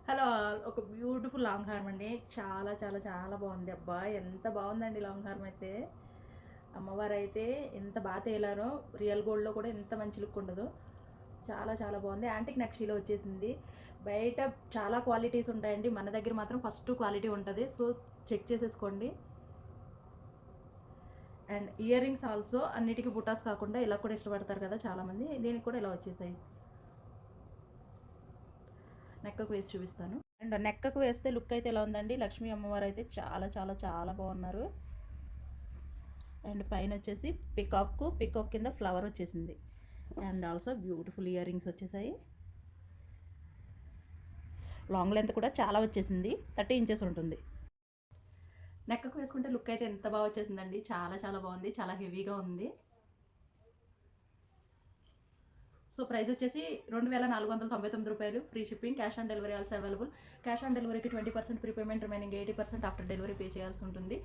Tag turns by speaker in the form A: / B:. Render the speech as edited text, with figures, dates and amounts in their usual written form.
A: Hello all. ఒక beautiful long harm అండి. చాలా చాలా చాలా బాగుంది. అబ్బా ఎంత బాగుందండి లాంగ్ హార్మ్ అయితే. అమ్మవారు అయితే ఎంత బాగా తేలారో, రియల్ గోల్డ్లో కూడా ఎంత మంచి లుక్ ఉండదు. చాలా చాలా బాగుంది. యాంటిక్ నక్షీలో వచ్చేసింది. బయట చాలా క్వాలిటీస్ ఉంటాయండి, మన దగ్గర మాత్రం ఫస్ట్ క్వాలిటీ ఉంటుంది. సో చెక్ చేసేసుకోండి. అండ్ ఇయర్ రింగ్స్ ఆల్సో అన్నిటికీ బుటాస్ కాకుండా ఇలా కూడా ఇష్టపడతారు కదా చాలామంది. దీనికి కూడా ఇలా వచ్చేసాయి. నెక్కకు వేసి చూపిస్తాను. అండ్ నెక్కకు వేస్తే లుక్ అయితే ఎలా ఉందండి. లక్ష్మీ అమ్మవారు అయితే చాలా చాలా చాలా బాగున్నారు. అండ్ పైన వచ్చేసి పికాక్ కింద ఫ్లవర్ వచ్చేసింది. And also beautiful ear rings వచ్చేసాయి. లాంగ్ లెంత్ కూడా చాలా వచ్చేసింది, 30 ఇంచెస్ ఉంటుంది. నెక్కకు వేసుకుంటే లుక్ అయితే ఎంత బాగా వచ్చేసిందండి. చాలా చాలా బాగుంది, చాలా హెవీగా ఉంది. సో ప్రైస్ వచ్చేసి 2499 రూపాయలు. Free shipping, cash on delivery also available. Cash on డెలివరీకి 20% prepayment, remaining 80% after delivery pay చేయాల్సి ఉంటుంది.